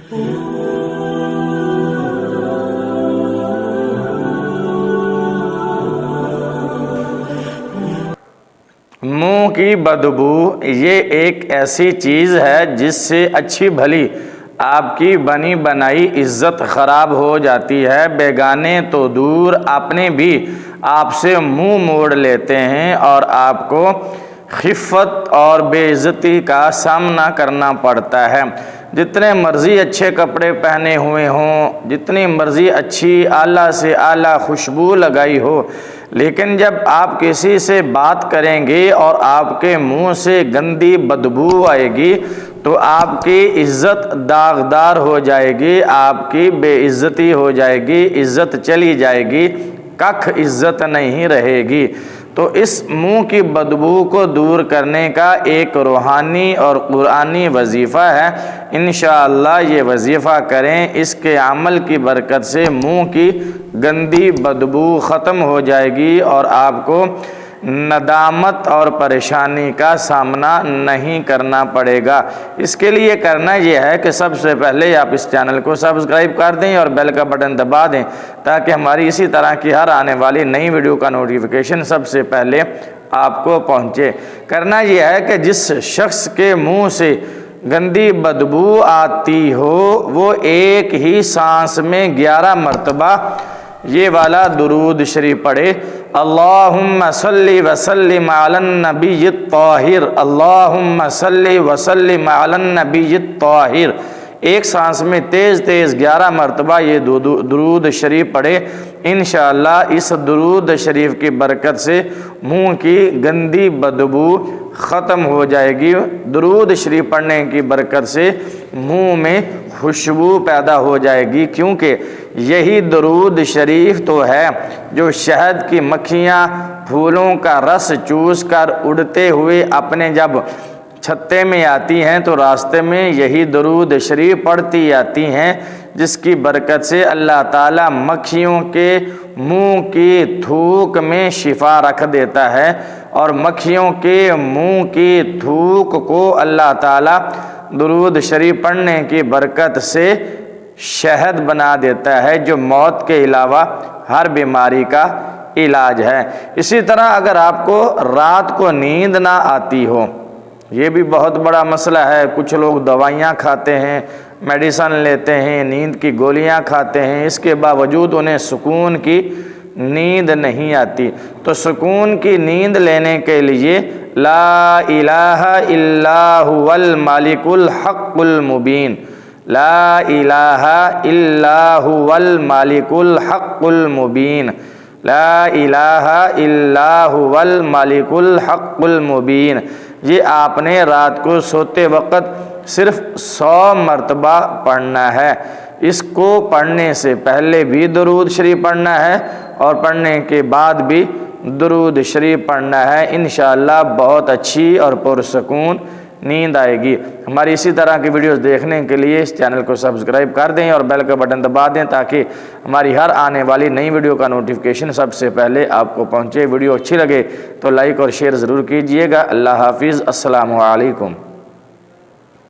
मुंह की बदबू ये एक ऐसी चीज़ है जिससे अच्छी भली आपकी बनी बनाई इज़्ज़त ख़राब हो जाती है। बेगाने तो दूर, अपने भी आपसे मुंह मोड़ लेते हैं और आपको खिफ़्फ़त और बेइज्जती का सामना करना पड़ता है। जितने मर्ज़ी अच्छे कपड़े पहने हुए हों, जितनी मर्ज़ी अच्छी आला से आला खुशबू लगाई हो, लेकिन जब आप किसी से बात करेंगे और आपके मुंह से गंदी बदबू आएगी तो आपकी इज़्ज़त दागदार हो जाएगी, आपकी बेइज्जती हो जाएगी, इज़्ज़त चली जाएगी, कख इज़्ज़त नहीं रहेगी। तो इस मुंह की बदबू को दूर करने का एक रूहानी और कुरानी वजीफ़ा है। इंशाअल्लाह ये वजीफ़ा करें, इसके अमल की बरकत से मुंह की गंदी बदबू ख़त्म हो जाएगी और आपको नदामत और परेशानी का सामना नहीं करना पड़ेगा। इसके लिए करना यह है कि सबसे पहले आप इस चैनल को सब्सक्राइब कर दें और बेल का बटन दबा दें ताकि हमारी इसी तरह की हर आने वाली नई वीडियो का नोटिफिकेशन सबसे पहले आपको पहुंचे। करना यह है कि जिस शख्स के मुंह से गंदी बदबू आती हो वो एक ही सांस में 11 मरतबा ये वाला दुरूद शरीफ पढ़े, अल्लाहुम्मा सल्ली वसल्लिम अलन नबिय्यित ताहिर, अल्लाहुम्मा सल्ली वसल्लिम अलन नबिय्यित ताहिर। एक सांस में तेज़ तेज़ 11 मरतबा ये दुरूद शरीफ पढ़े। इंशाअल्लाह इस दुरूद शरीफ की बरकत से मुंह की गंदी बदबू ख़त्म हो जाएगी। दुरूद शरीफ पढ़ने की बरकत से मुंह में खुशबू पैदा हो जाएगी, क्योंकि यही दुरूद शरीफ तो है जो शहद की मक्खियाँ फूलों का रस चूस कर उड़ते हुए अपने जब छत्ते में आती हैं तो रास्ते में यही दुरूद शरीफ पढ़ती आती हैं, जिसकी बरकत से अल्लाह ताला मक्खियों के मुंह की थूक में शिफा रख देता है और मक्खियों के मुंह की थूक को अल्लाह ताला दुरूद शरीफ पढ़ने की बरकत से शहद बना देता है, जो मौत के अलावा हर बीमारी का इलाज है। इसी तरह अगर आपको रात को नींद ना आती हो, ये भी बहुत बड़ा मसला है। कुछ लोग दवाइयाँ खाते हैं, मेडिसन लेते हैं, नींद की गोलियाँ खाते हैं, इसके बावजूद उन्हें सुकून की नींद नहीं आती। तो सुकून की नींद लेने के लिए ला इलाहा इल्ला हुवल मालिकुल हक़्क़ुल मुबीन, ला इलाहा इल्ला हुवल मालिकुल हक़्क़ुल मुबीन, ला इलाहा इल्ला हुवल मालिकुल हक़्क़ुल मुबीन, ये आपने रात को सोते वक़्त सिर्फ 100 मरतबा पढ़ना है। इसको पढ़ने से पहले भी दुरूद शरीफ पढ़ना है और पढ़ने के बाद भी दुरूद शरीफ पढ़ना है। इंशाअल्लाह बहुत अच्छी और पुरसकून नींद आएगी। हमारी इसी तरह की वीडियोस देखने के लिए इस चैनल को सब्सक्राइब कर दें और बेल का बटन दबा दें ताकि हमारी हर आने वाली नई वीडियो का नोटिफिकेशन सबसे पहले आपको पहुंचे। वीडियो अच्छी लगे तो लाइक और शेयर ज़रूर कीजिएगा। अल्लाह हाफिज़, अस्सलामु अलैकुम।